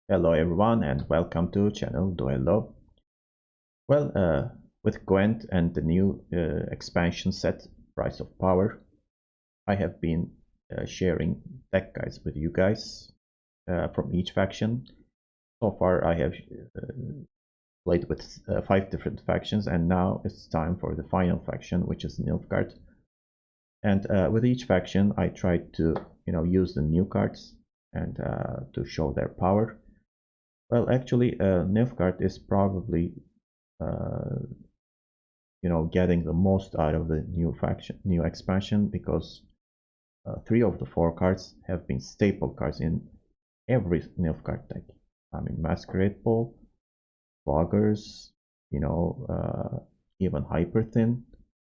Hello everyone and welcome to channel Duello. Well, with Gwent and the new expansion set, Price of Power, I have been sharing deck guides with you guys from each faction. So far I have played with 5 different factions, and now it's time for the final faction, which is Nilfgaard. And with each faction I tried to use the new cards and to show their power. Well, actually, Nilfgaard is probably uh, getting the most out of the new expansion, because 3 of the 4 cards have been staple cards in every Nilfgaard deck. I mean, Masquerade Ball, Loggers, even Hyper Thin.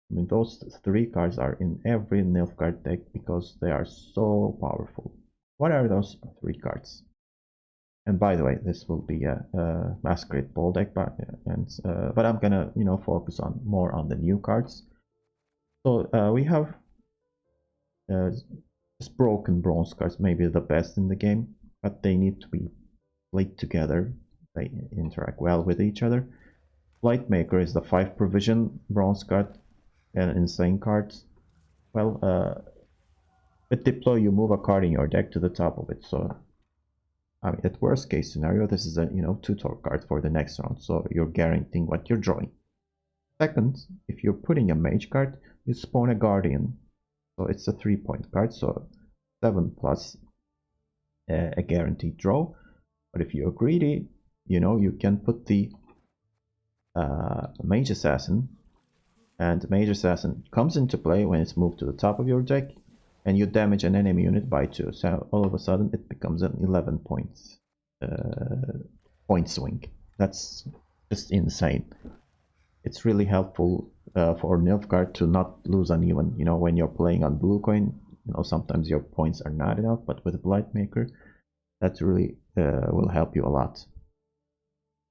I mean, those 3 cards are in every Nilfgaard deck because they are so powerful. What are those 3 cards? And by the way, this will be a Masquerade Ball deck, but I'm gonna focus on more on the new cards. So we have just broken bronze cards, maybe the best in the game, but they need to be played together. They interact well with each other. Blightmaker is the 5 provision bronze card, an insane card. Well, with deploy you move a card in your deck to the top of it. So I mean, at worst case scenario, this is a tutor card for the next round, so you're guaranteeing what you're drawing. Second, if you're putting a mage card, you spawn a guardian, so it's a 3-point card, so 7 plus a guaranteed draw. But if you're greedy, you can put the mage assassin, and mage assassin comes into play when it's moved to the top of your deck, and you damage an enemy unit by 2. So all of a sudden it becomes an 11 points point swing. That's just insane. It's really helpful for Nilfgaard to not lose uneven. When you're playing on blue coin, sometimes your points are not enough, but with Blightmaker, that really will help you a lot.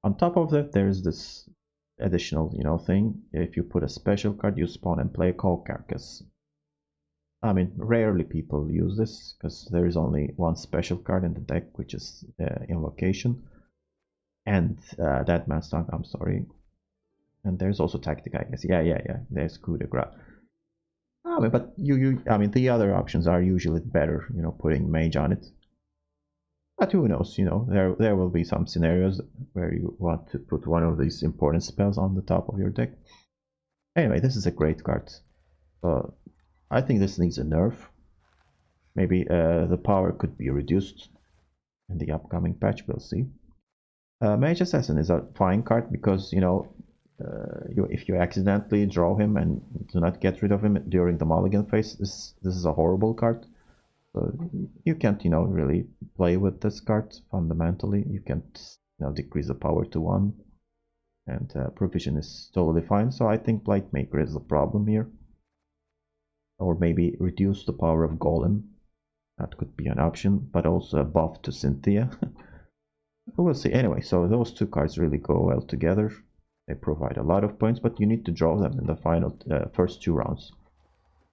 On top of that, there's this additional thing. If you put a special card, you spawn and play Cold Carcass. I mean, rarely people use this because there is only one special card in the deck, which is Invocation, and that man's tongue. I'm sorry, and there's also Tactic, I guess. Yeah. There's Coup de Grace. I mean, but I mean, the other options are usually better. Putting Mage on it. But who knows? There will be some scenarios where you want to put one of these important spells on the top of your deck. Anyway, this is a great card. I think this needs a nerf. Maybe the power could be reduced in the upcoming patch, we'll see. Mage Assassin is a fine card because, if you accidentally draw him and do not get rid of him during the mulligan phase, this is a horrible card. So you can't, really play with this card fundamentally. You can't, decrease the power to 1, and provision is totally fine. So I think Blightmaker is the problem here. Or maybe reduce the power of Golem. That could be an option, but also a buff to Cynthia. We'll see. Anyway, so those 2 cards really go well together. They provide a lot of points, but you need to draw them in the final first 2 rounds.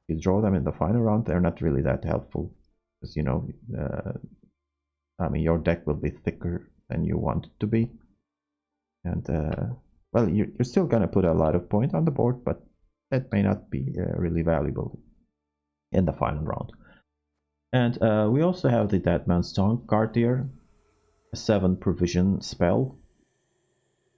If you draw them in the final round, they're not really that helpful, because I mean, your deck will be thicker than you want it to be, and well, you're still gonna put a lot of points on the board, but that may not be really valuable in the final round. And we also have the Dead Man's Tongue card here, a 7 provision spell.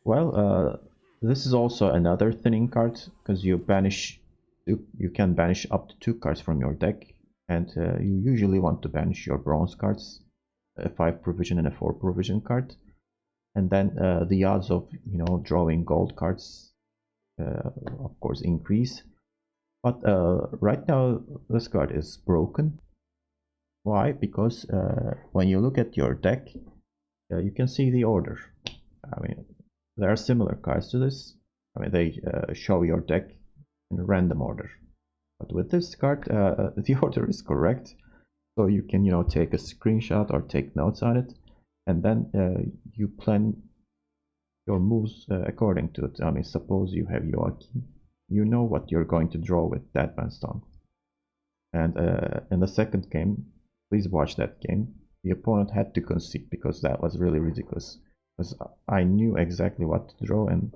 Well, this is also another thinning card, because you can banish up to 2 cards from your deck, and you usually want to banish your bronze cards, a 5 provision and a 4 provision card, and then the odds of drawing gold cards of course increase. But right now this card is broken. Why? Because when you look at your deck, you can see the order. I mean, there are similar cards to this. I mean, they show your deck in random order. But with this card, the order is correct. So you can, take a screenshot or take notes on it, and then you plan your moves according to it. I mean, suppose you have Joachim, you know what you're going to draw with that man's tongue. And in the second game, please watch that game. the opponent had to concede because that was really ridiculous. Because I knew exactly what to draw and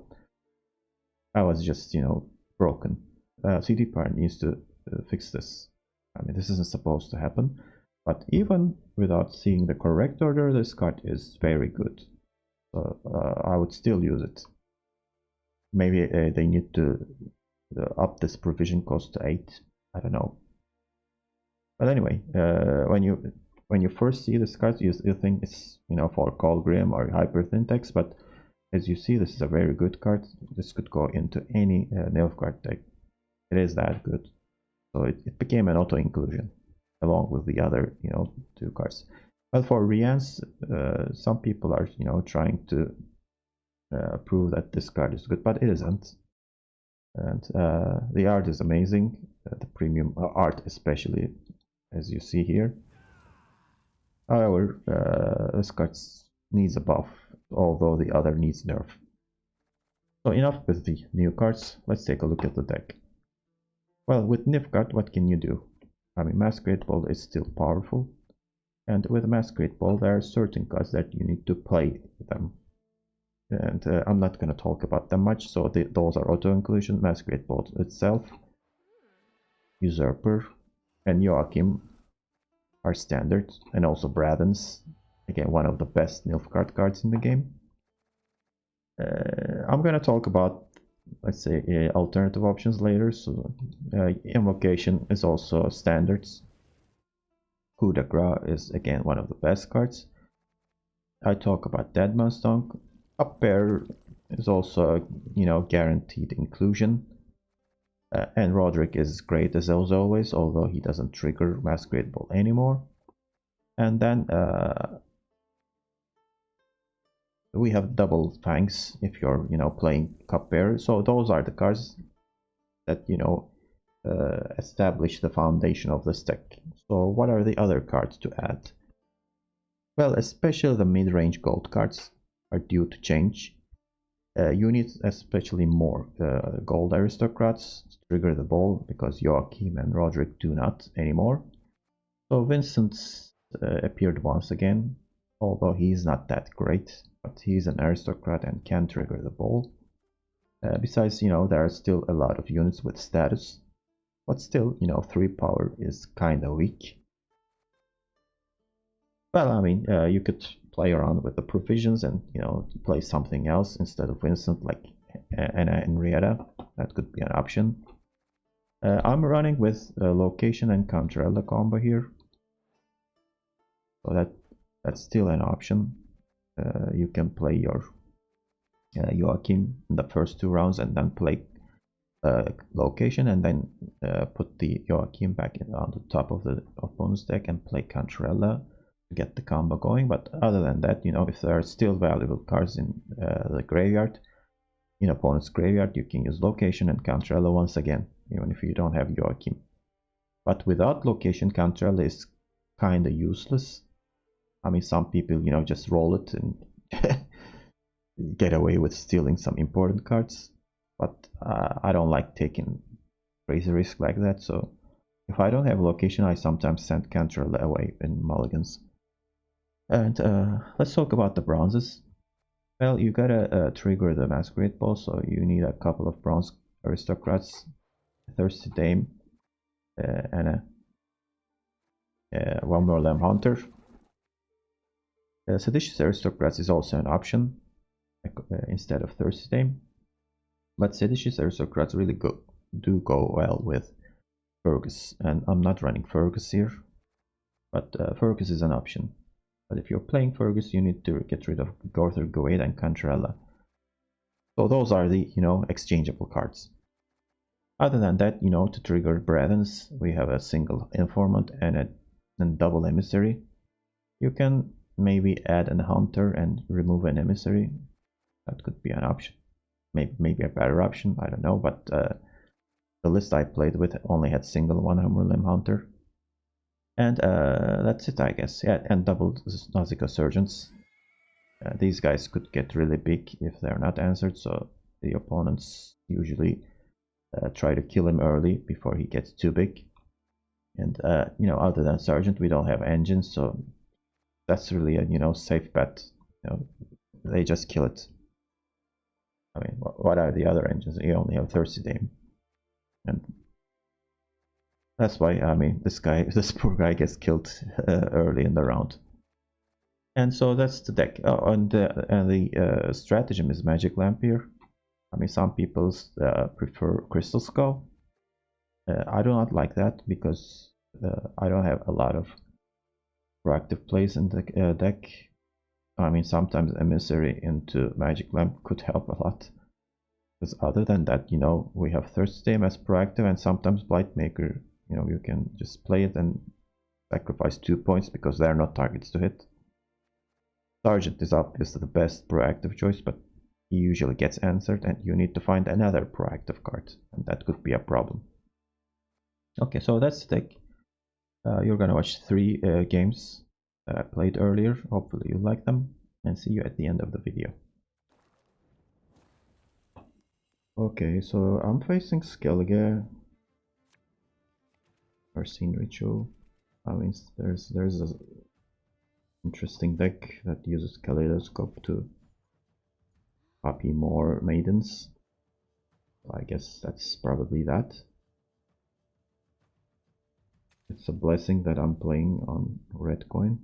I was just, broken. CD Part needs to fix this. I mean, this isn't supposed to happen, but even without seeing the correct order, this card is very good. So I would still use it. Maybe they need to up this provision cost to 8. I don't know. But anyway, when you first see this card, you think it's for Colgrim or Hyperthintex, but as you see, this is a very good card. This could go into any Nilfgaard deck. It is that good. So it became an auto inclusion along with the other 2 cards. But for Rians, some people are trying to prove that this card is good, but it isn't. And the art is amazing, the premium art especially, as you see here. However, this card needs a buff, although the other needs nerf. So enough with the new cards, let's take a look at the deck. Well, with Nilfgaard, what can you do? I mean, Masquerade Ball is still powerful, and with Masquerade Ball there are certain cards that you need to play them. And I'm not going to talk about them much, so those are auto-inclusion, Masquerade Ball itself, Usurper, and Joachim are standard, and also Braden's, again one of the best Nilfgaard cards in the game. I'm going to talk about, let's say, alternative options later. So Invocation is also standards. Coup de Grace is again one of the best cards. I talk about Deadman's Tongue. Up Pair is also guaranteed inclusion. And Roderick is great as always, although he doesn't trigger Masquerade Ball anymore. And then we have Double Fangs if you're playing Cup Bearer. So those are the cards that establish the foundation of this deck. So what are the other cards to add? Well, especially the mid-range gold cards are due to change. You need especially more gold aristocrats to trigger the ball, because Joachim and Roderick do not anymore. So Vincent appeared once again, although he's not that great, but he's an aristocrat and can trigger the ball. Besides, there are still a lot of units with status, but still, 3 power is kinda weak. Well, I mean, you could play around with the provisions and play something else instead of Vincent, like Anna and Henrietta. That could be an option. I'm running with Location and Counterella combo here, so that's still an option. You can play your Joachim in the first 2 rounds and then play Location, and then put the Joachim back on the top of the opponent's deck and play Counterella to get the combo going. But other than that, if there are still valuable cards in the graveyard, in opponent's graveyard, you can use Location and Counterella once again, even if you don't have Joachim. But without Location, Counterella is kinda useless. I mean, some people, just roll it and get away with stealing some important cards. But I don't like taking crazy risk like that. So if I don't have Location, I sometimes send Counterella away in mulligans. And let's talk about the bronzes. Well, you gotta trigger the Masquerade Ball, so you need a couple of bronze aristocrats, Thirsty Dame, and one more Lamb Hunter. Seditious Aristocrats is also an option instead of Thirsty Dame, but Seditious Aristocrats really do go well with Fergus, and I'm not running Fergus here, but Fergus is an option. But if you're playing Fergus, you need to get rid of Gorther, Goeda, and Counterella. So those are the exchangeable cards. Other than that, to trigger Braden's, we have a single Informant and a double Emissary. You can maybe add an Hunter and remove an Emissary. That could be an option. Maybe a better option, I don't know, but the list I played with only had single one Limb Hunter. And that's it, I guess. Yeah, and double Nausicaa Surgeons. These guys could get really big if they're not answered, so the opponents usually try to kill him early before he gets too big. And other than Sergeant, we don't have engines, so that's really a safe bet. They just kill it. I mean, what are the other engines? You only have Thirsty Dame, and that's why I mean this poor guy gets killed early in the round. And so that's the deck. And the stratagem is Magic Lamp here. I mean, some people prefer Crystal Skull. I do not like that because I don't have a lot of proactive plays in the deck. I mean, sometimes Emissary into Magic Lamp could help a lot. Because other than that, we have Thirsty Dame as proactive, and sometimes Blightmaker, you can just play it and sacrifice 2 points because there are not targets to hit. Sergeant is obviously the best proactive choice, but he usually gets answered, and you need to find another proactive card, and that could be a problem. Okay, so that's the deck. You're gonna watch 3 games that I played earlier. Hopefully you like them, and see you at the end of the video. Okay, so I'm facing Skellige. Arsene Ritual. I mean, there's a interesting deck that uses Kaleidoscope to copy more maidens. I guess that's probably that. It's a blessing that I'm playing on red coin.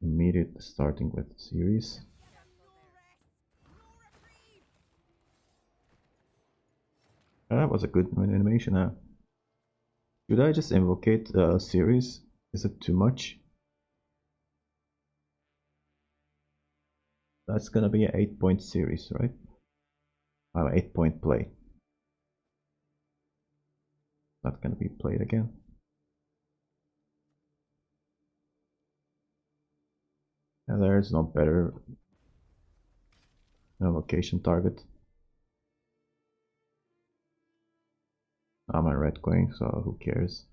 Immediately starting with series. That was a good animation, huh? Should I just invocate series? Is it too much? That's gonna be an 8-point series, right? 8-point play. Not gonna be played again. And there's no better invocation target. I'm a red coin, so who cares?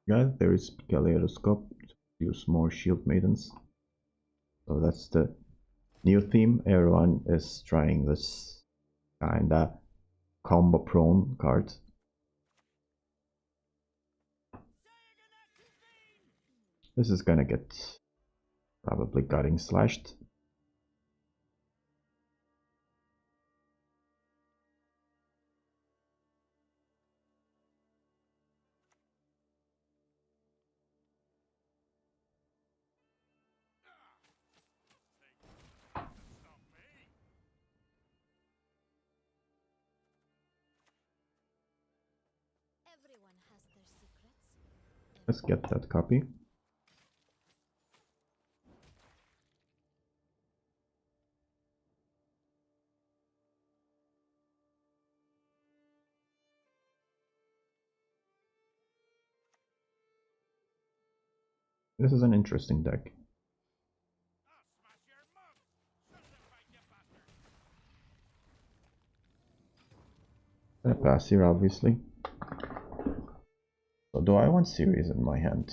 Yeah, there is Kaleidoscope to use more shield maidens. So that's the new theme. Everyone is trying this kinda combo prone card. This is gonna get probably gutting slashed. Let's get that copy. This is an interesting deck. I pass here, obviously. So do I want series in my hand?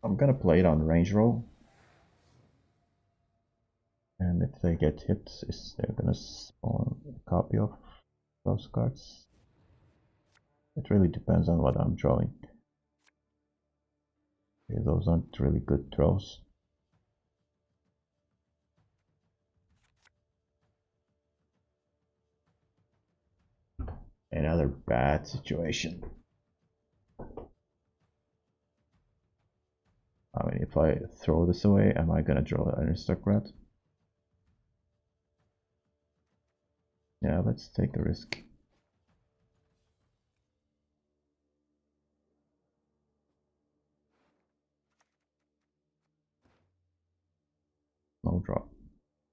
I'm gonna play it on range roll. And if they get hit, they're gonna spawn a copy of those cards. It really depends on what I'm drawing. Okay, those aren't really good throws. Another bad situation. I mean, if I throw this away, am I gonna draw an aristocrat? Yeah, let's take a risk. No drop.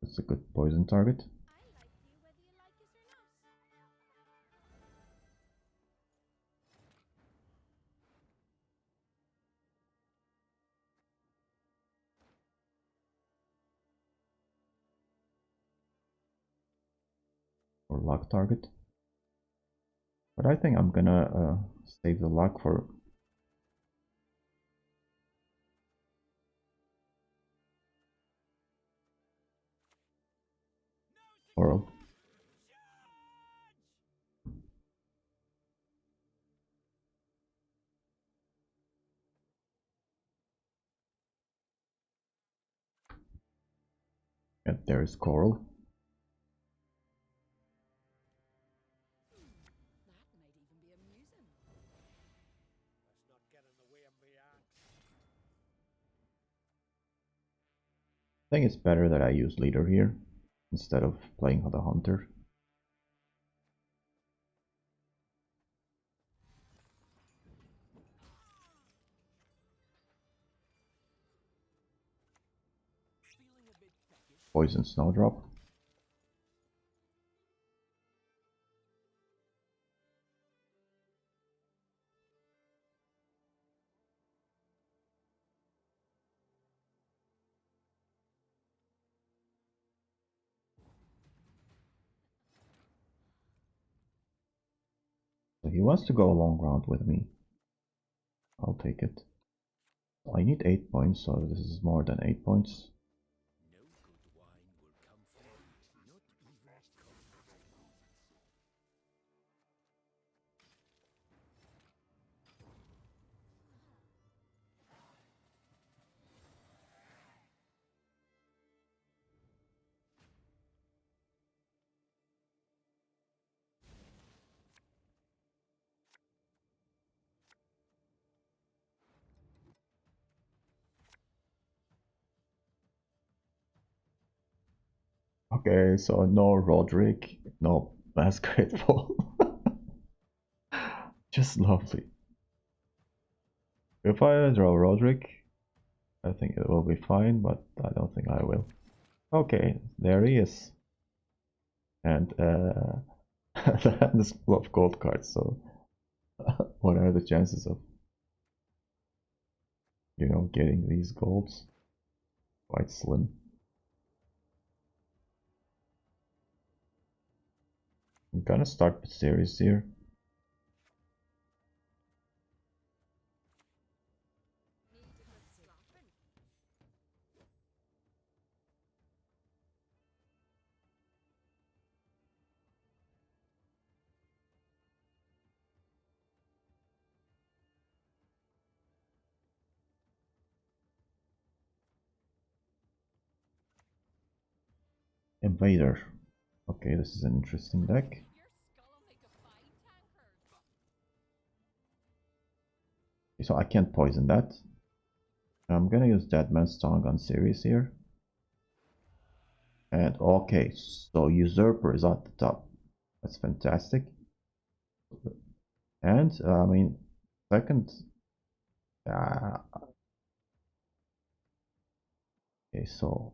That's a good poison target. or luck target. But I think I'm gonna save the luck for Oral. And there's Coral. I think it's better that I use leader here instead of playing the hunter. Poison Snowdrop. So he wants to go a long round with me. I'll take it. I need 8 points, so this is more than 8 points. Okay, so no Roderick, no basketball. Just lovely. If I draw Roderick, I think it will be fine, but I don't think I will. Okay, there he is. And the hand is full of gold cards, so what are the chances of, getting these golds? Quite slim. I'm gonna start the series here. Invader. Okay, this is an interesting deck. So I can't poison that. I'm gonna use Deadman's Tongue on series here. And okay, so Usurper is at the top. That's fantastic. And I mean, second. Okay, so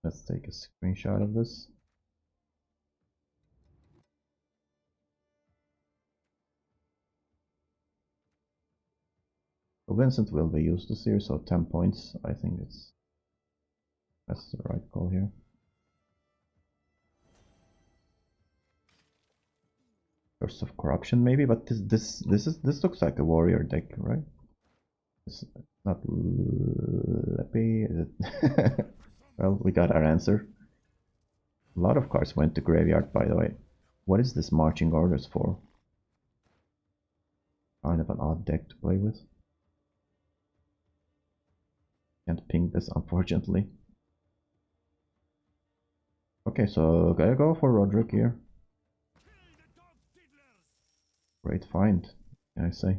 let's take a screenshot of this. So Vincent will be useless here, so 10 points. I think that's the right call here. Curse of Corruption maybe, but this looks like a warrior deck, right? It's not Lippy. Well, we got our answer. A lot of cards went to graveyard, by the way. What is this marching orders for? Kind of an odd deck to play with. Can't ping this, unfortunately. Okay, so gotta go for Roderick here. Great find, can I say.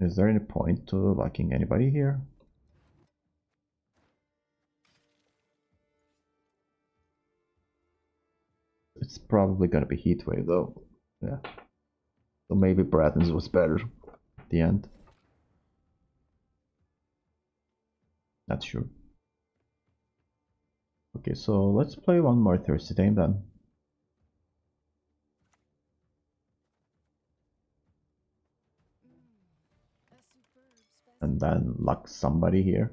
Is there any point to liking anybody here? It's probably gonna be Heatwave though. Yeah. So maybe Bratton's was better at the end. Not sure. Okay, so let's play one more Thirsty Dame then. and then lock somebody here.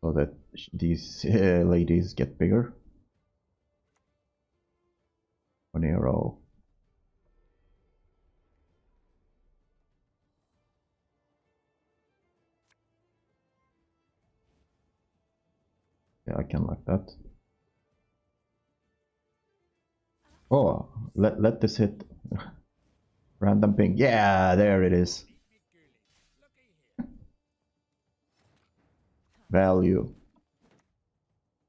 So that these ladies get bigger. One arrow. Yeah, I can like that. Oh, let this hit. Random ping. Yeah, there it is. Value.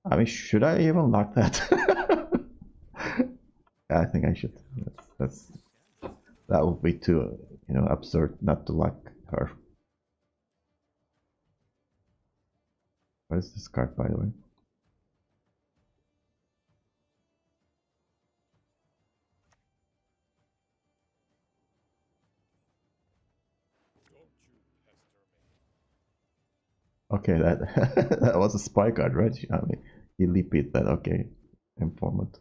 I mean, should I even lock that? I think I should. That would be too, absurd not to lock her. What is this card, by the way? Okay, that that was a spy card, right? I mean, he Lippy that. Okay, informant.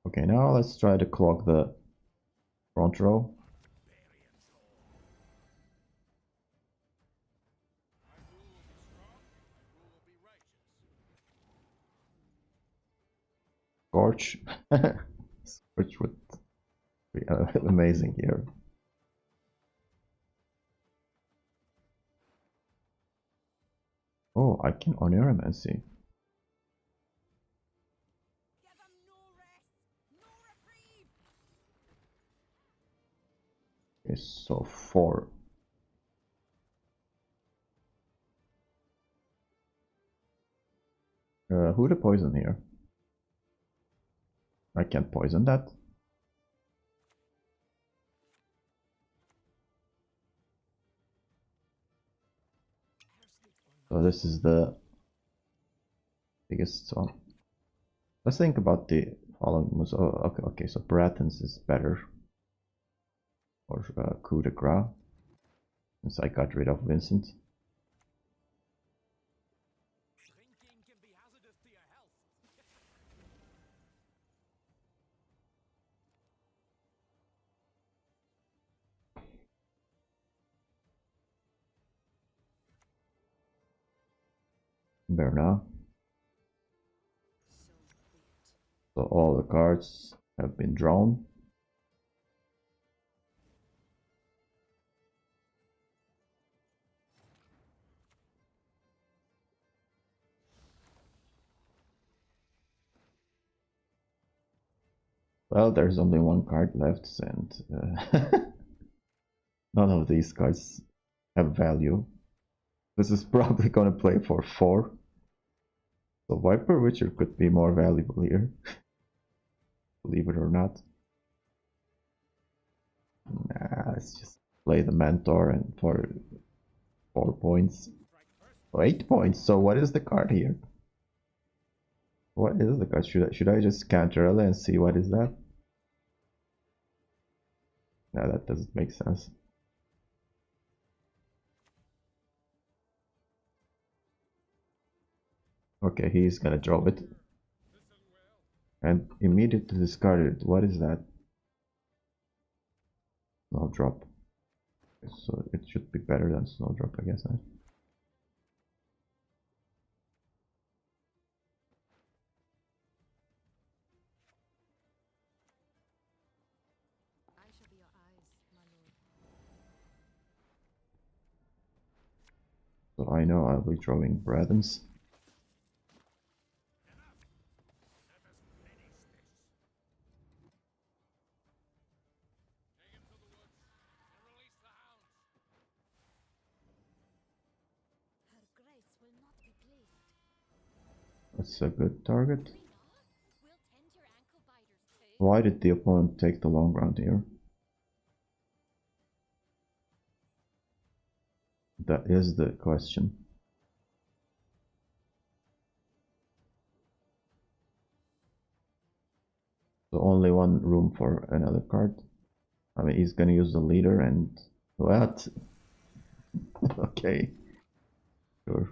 Okay, now let's try to clog the front row. Scorch. Scorch would be amazing here. Oh, I can Onirimancy. Okay, so 4. Who to poison here? I can't poison that. So this is the biggest one. Let's think about the following moves. Oh, okay, so Baratheon's is better. Or coup de grace, since I got rid of Vincent. There now. So all the cards have been drawn. Well, there's only one card left, and none of these cards have value. This is probably gonna play for 4. So Viper Witcher could be more valuable here. Believe it or not. Nah, let's just play the Mentor and for 4 points. Oh, 8 points. So what is the card here? What is the card? Should I just counter Ella and see what is that? No, that doesn't make sense. Okay, he's gonna drop it. And immediately discard it. What is that? Snowdrop. So it should be better than Snowdrop, I guess. Huh? So I know I'll be drawing Bradens. That's a good target. Why did the opponent take the long round here? That is the question. So only one room for another card. I mean, he's gonna use the leader and what? Okay, sure.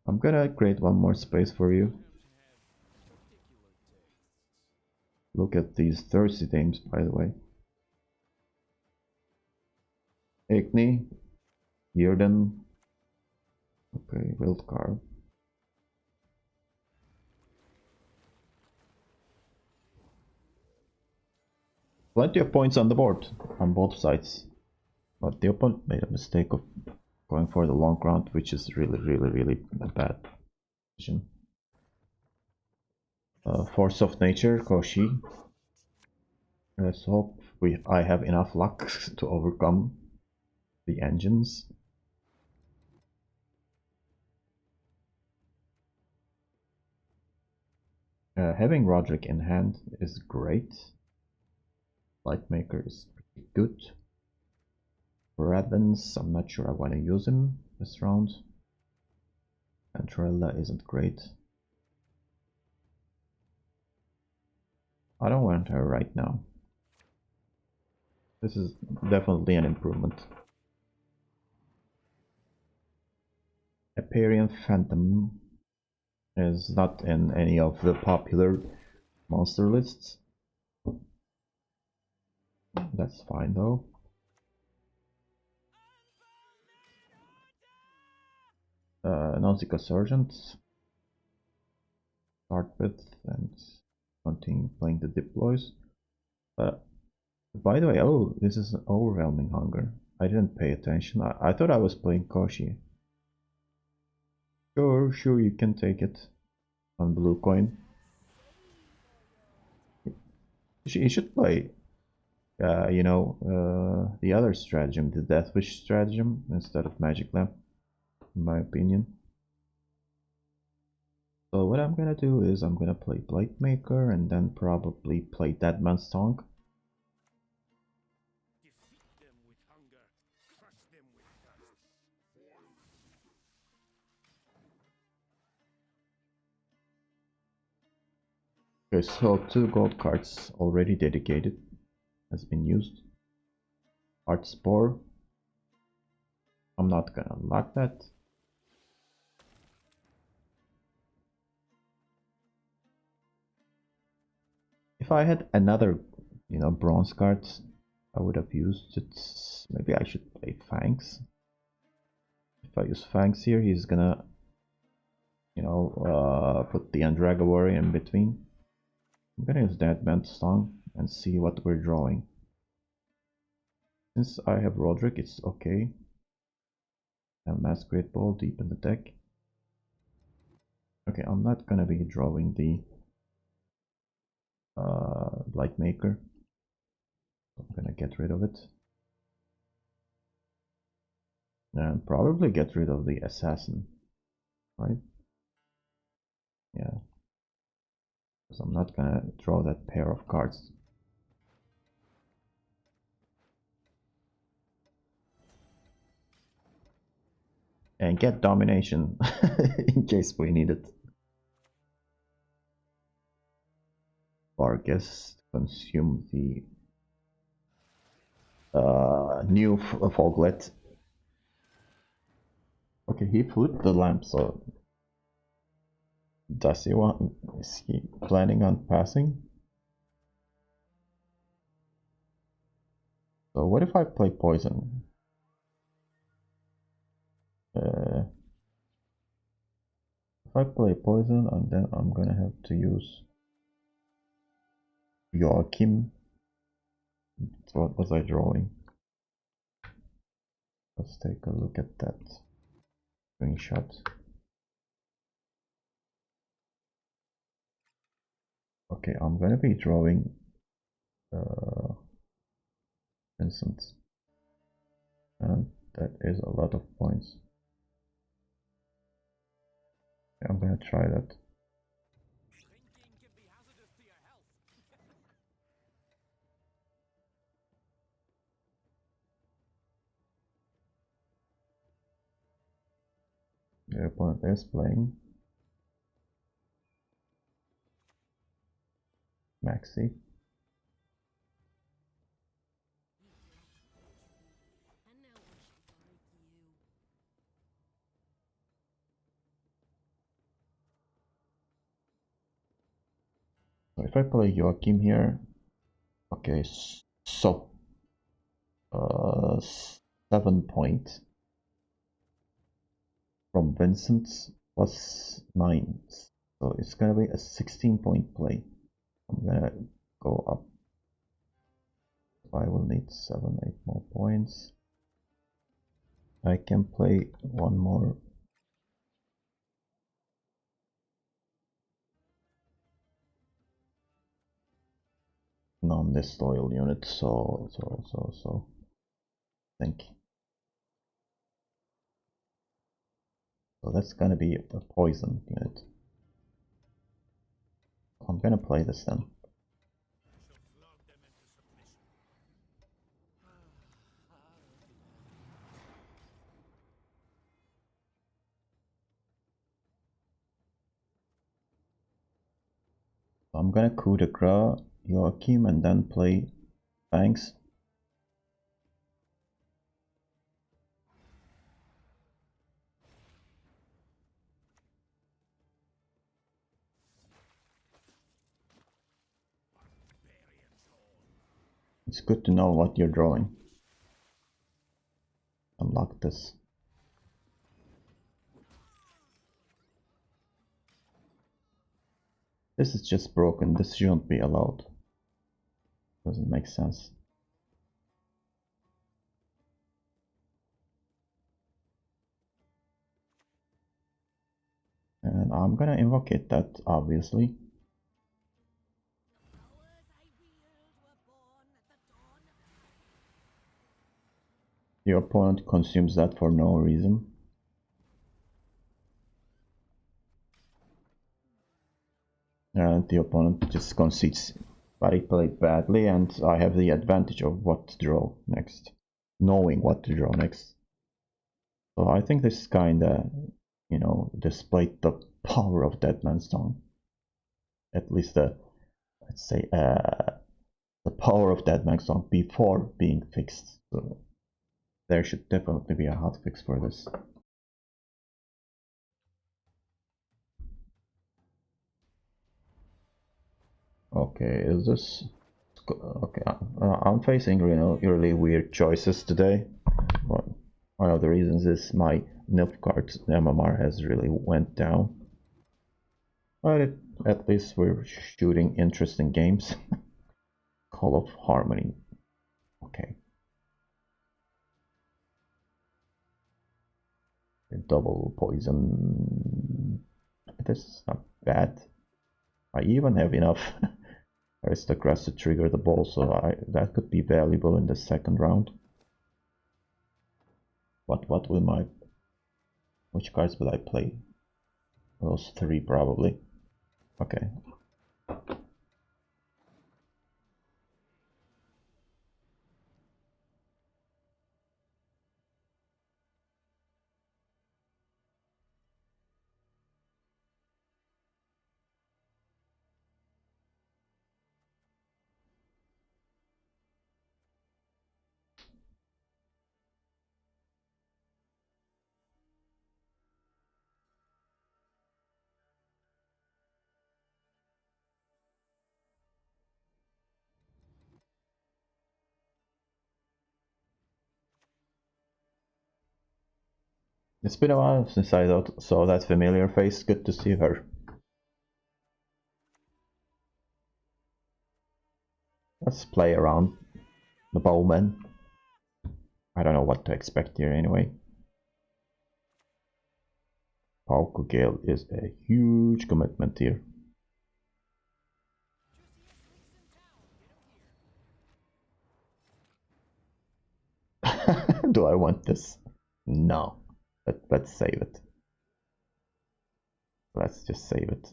I'm gonna create one more space for you. Look at these thirsty names, by the way. Igni, Yerden. Okay, Wildcard. Plenty of points on the board on both sides. But the opponent made a mistake of going for the long round, which is really a bad decision. Force of Nature, Koshi. Let's hope I have enough luck to overcome the engines. Having Roderick in hand is great. Lightmaker is pretty good. Ravens, I'm not sure I want to use him this round. And Trella isn't great. I don't want her right now. This is definitely an improvement. Hyperion Phantom is not in any of the popular monster lists. That's fine though. Nausicaa Sergeant. Start with and continue playing the deploys. By the way, oh, this is an overwhelming hunger. I didn't pay attention. I thought I was playing Koshi. Sure, you can take it on blue coin. You should play, the other stratagem, the Death Wish stratagem, instead of Magic Lamp, in my opinion. So what I'm gonna do is I'm gonna play Blightmaker and then probably play Deadman's Song. Okay, so 2 gold cards already dedicated has been used. Art Spore. I'm not gonna unlock that. If I had another, bronze card, I would have used it. Maybe I should play Fangs. If I use Fangs here, he's gonna, put the Andragawari in between. I'm gonna use Deadman's Song and see what we're drawing. Since I have Roderick, it's okay. And Masquerade Ball deep in the deck. Okay, I'm not gonna be drawing the Blightmaker. I'm gonna get rid of it. And probably get rid of the Assassin, right? Yeah. Because I'm not gonna draw that pair of cards. And get domination in case we need it. Vargas consume the new Foglet. Okay, he flipped the lamp, so does he want? Is he planning on passing? So what if I play poison? If I play poison, and then I'm gonna have to use Joachim. So what was I drawing? Let's take a look at that screenshot. Okay, I'm gonna be drawing Vincent, and that is a lot of points. I'm gonna try that. The opponent is playing Maxi. if I play Joachim here, okay, so 7 points from Vincent plus 9, so it's gonna be a 16-point play. I'm gonna go up. I will need 7, 8 more points. I can play one more. Non-disloyal unit, so thank you. So that's gonna be a poison unit. I'm gonna play this then. I'm gonna coup de grace Joachim and then play Banks. It's good to know what you're drawing. Unlock this. This is just broken. This shouldn't be allowed. Doesn't make sense. And I'm gonna invocate that, obviously. Your opponent consumes that for no reason. And the opponent just concedes. But he played badly, and I have the advantage of what to draw next. Knowing what to draw next. So I think this kinda, you know, displayed the power of Deadman's Song. At least the, let's say, the power of Deadman's Song before being fixed. So there should definitely be a hotfix for this. Okay, is this... Okay, I'm facing really weird choices today. One of the reasons is my Nilfgaard MMR has really went down. But at least we're shooting interesting games. Call of Harmony. Okay. Double poison. This is not bad. I even have enough aristocrats to trigger the ball, so that could be valuable in the second round. But what will my... Which cards will I play? Those 3 probably. Okay. It's been a while since I saw that familiar face. Good to see her. Let's play around the bowman. I don't know what to expect here anyway. Pauko Gale is a huge commitment here. Do I want this? No. Let's save it. Let's just save it.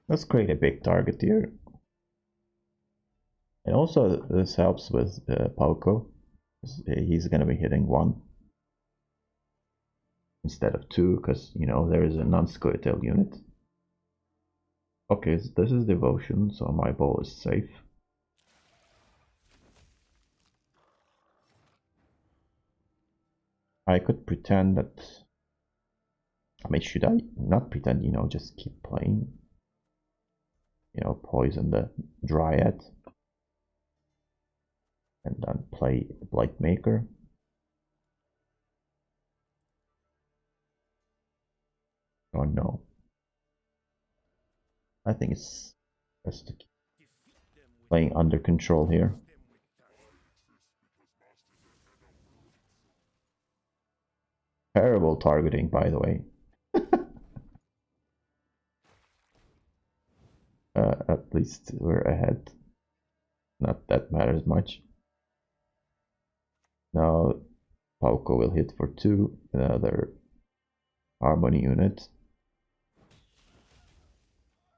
Let's create a big target here. And also this helps with Pauko. He's gonna be hitting 1 instead of 2, because you know there is a non-scoia'tael unit. Okay, so this is devotion, so my bow is safe. I could pretend that... I mean, should I not pretend, you know, just keep playing? You know, poison the Dryad. And then play Blightmaker. Or no? I think it's best to keep playing under control here. Terrible targeting, by the way. At least we're ahead. Not that matters much. Now Pauko will hit for 2, another Harmony unit.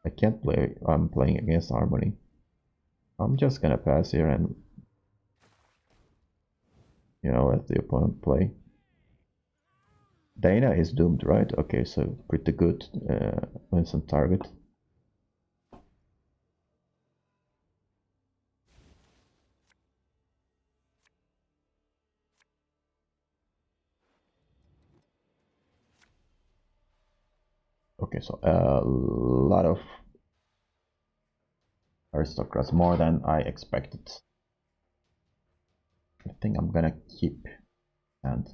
I can't play, I'm playing against Harmony. I'm just gonna pass here and, you know, let the opponent play. Dana is doomed, right? Okay, so pretty good Vincent target. Okay, so a lot of aristocrats, more than I expected. I think I'm gonna keep and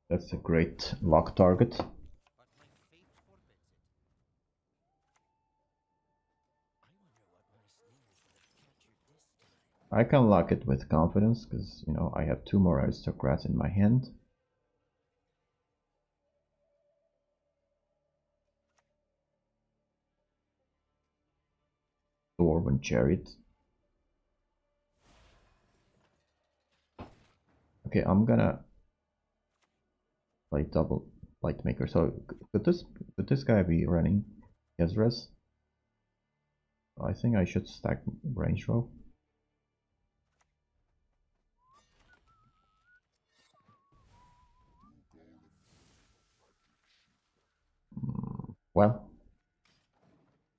that's a great lock target. I can lock it with confidence because, you know, I have 2 more aristocrats in my hand. Dwarven Chariot. Okay, I'm gonna play double Lightmaker. So could this guy be running Ezra's? I think I should stack range row. Well,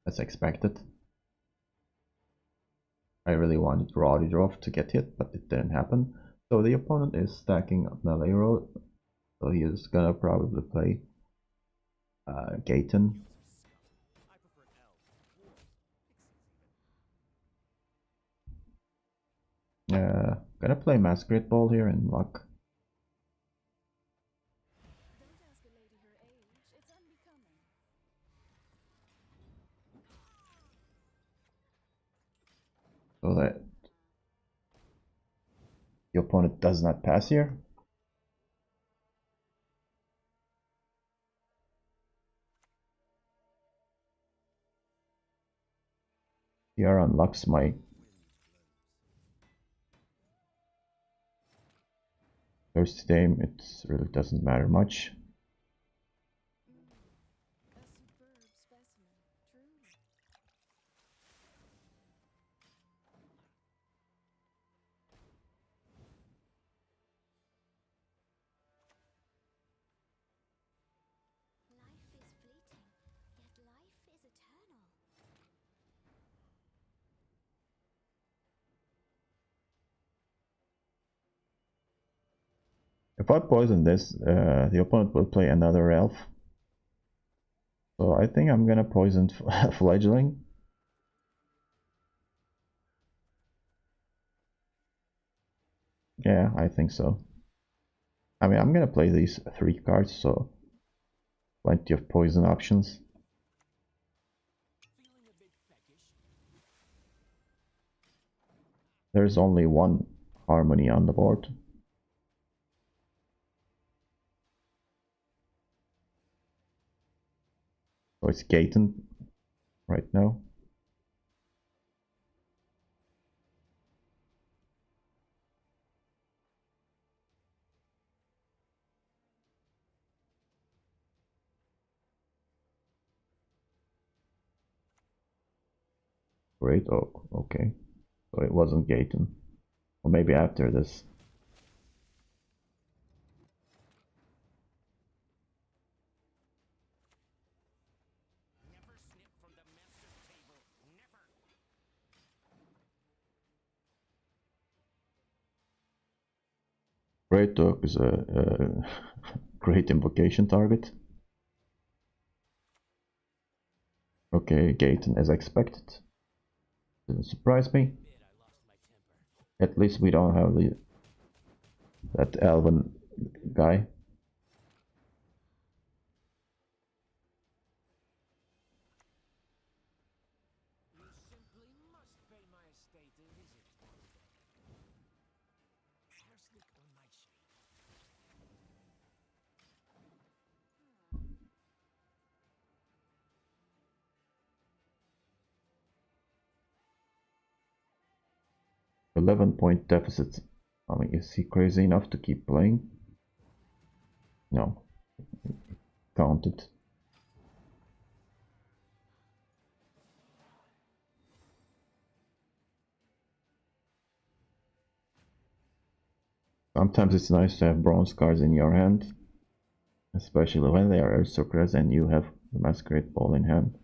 as expected. I really wanted Rodidrov to get hit, but it didn't happen. So the opponent is stacking melee row, so he is gonna probably play Gaten. Gonna play Masquerade Ball here in luck. So that the opponent does not pass here. Here unlocks my first game. It really doesn't matter much. If I poison this, the opponent will play another elf. So I think I'm gonna poison Fledgling. Yeah, I think so. I mean, I'm gonna play these 3 cards, so plenty of poison options. There's only 1 Harmony on the board. So it's Gaten right now. Great, oh, okay. So it wasn't Gaten. Or maybe after this. Great Dog is a great invocation target. Okay, Gaten as expected. Didn't surprise me. At least we don't have that elven guy. .11 deficit. I mean, is he crazy enough to keep playing? No. Counted. Sometimes it's nice to have bronze cards in your hand, especially when they are aristocrats and you have the Masquerade Ball in hand.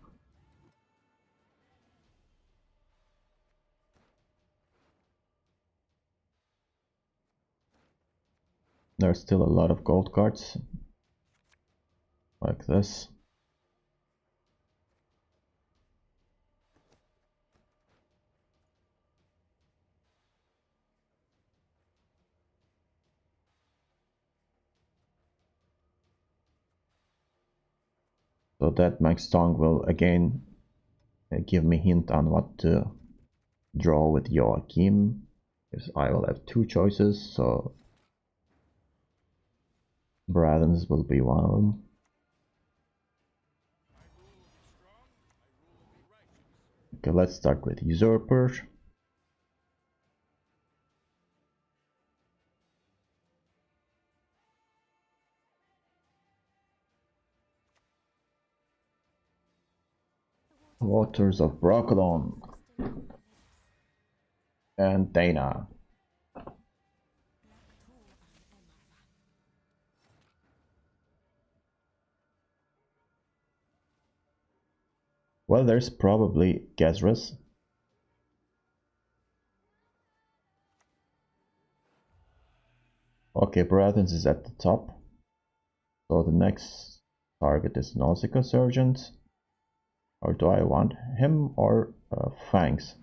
There's still a lot of gold cards, like this. So that Max Tong will again give me hint on what to draw with Joachim. Because I will have two choices, so Braden's will be one of them. Okay, let's start with Usurper. Waters of Brocodon. And Dana. Well, there's probably Gazras. Okay, Braden's is at the top. So the next target is Nausicaa Sergeant. Or do I want him or Fangs?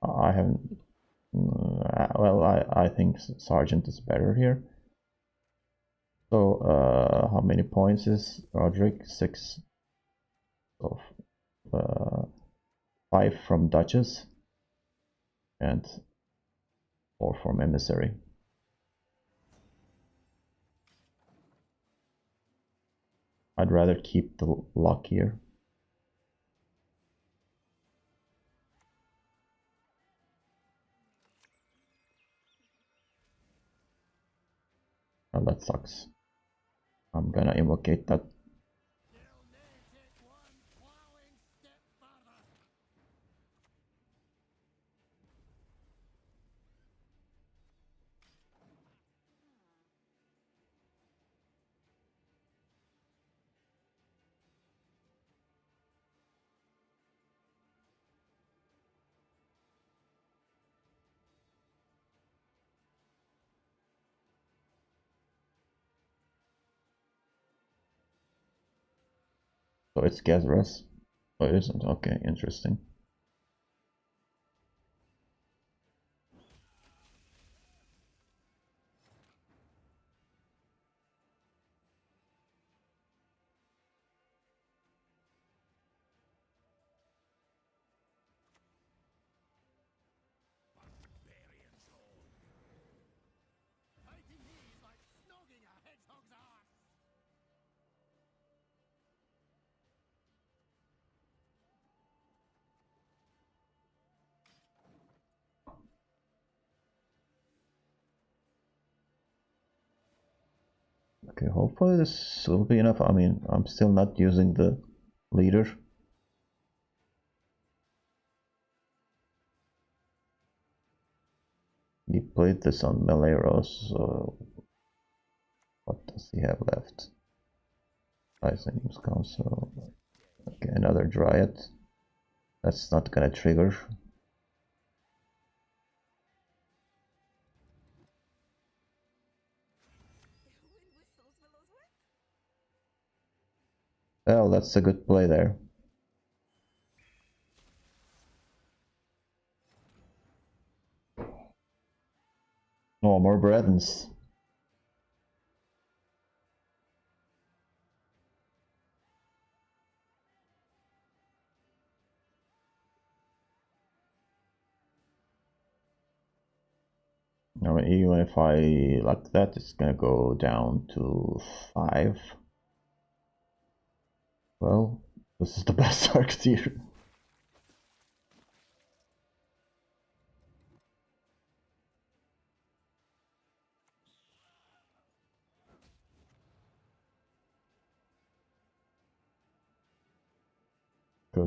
I haven't. Well, I think Sergeant is better here. So, how many points is Roderick? 6 of 5 from Duchess and 4 from Emissary. I'd rather keep the luck here. That sucks. I'm gonna invocate that. So it's Gazras. Oh, it isn't. Okay, interesting. Okay, hopefully this will be enough. I mean, I'm still not using the leader. He played this on Meleros, so what does he have left? Isingham's Council. Okay, another Dryad. That's not gonna trigger. Well, that's a good play there. No more Bredens. I mean, even if I like that, it's gonna go down to 5. Well, this is the best target here.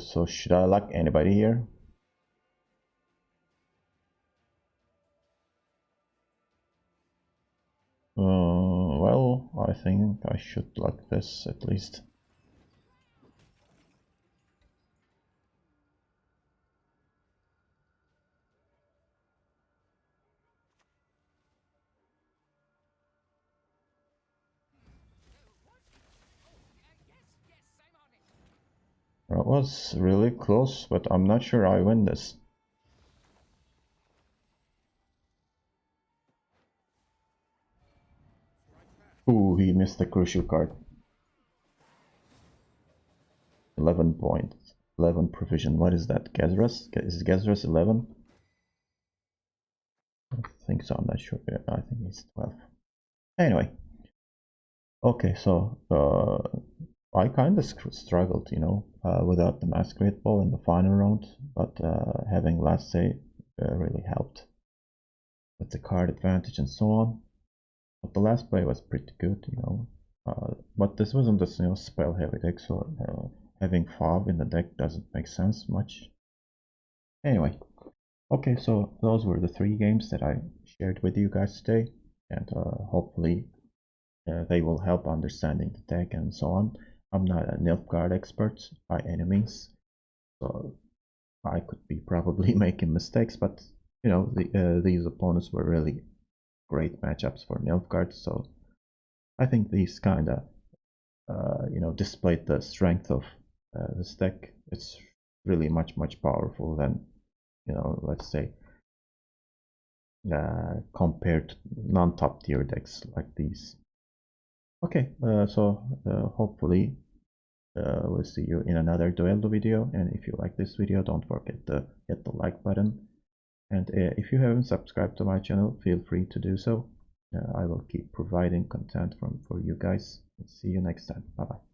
So should I like anybody here? Well, I think I should like this at least. That was really close, but I'm not sure I win this. Ooh, he missed the crucial card. 11 points. 11 provision. What is that? Gazras? Is Gazras 11? I think so, I'm not sure. I think it's 12. Anyway. Okay, so I kind of struggled, you know, without the Masquerade Ball in the final round, but having last say really helped with the card advantage and so on. But the last play was pretty good, you know. But this wasn't a, you know, spell heavy deck, so having Fav in the deck doesn't make sense much. Anyway, okay, so those were the 3 games that I shared with you guys today, and hopefully they will help understanding the deck and so on. I'm not a Nilfgaard expert by any means, so I could be probably making mistakes, but you know, these opponents were really great matchups for Nilfgaard, so I think these kind of you know, displayed the strength of this deck. It's really much powerful than, you know, let's say compared to non-top tier decks like these. Okay, so hopefully we'll see you in another Duello video, and if you like this video, don't forget to hit the like button, and if you haven't subscribed to my channel, feel free to do so. I will keep providing content for you guys. See you next time. Bye bye.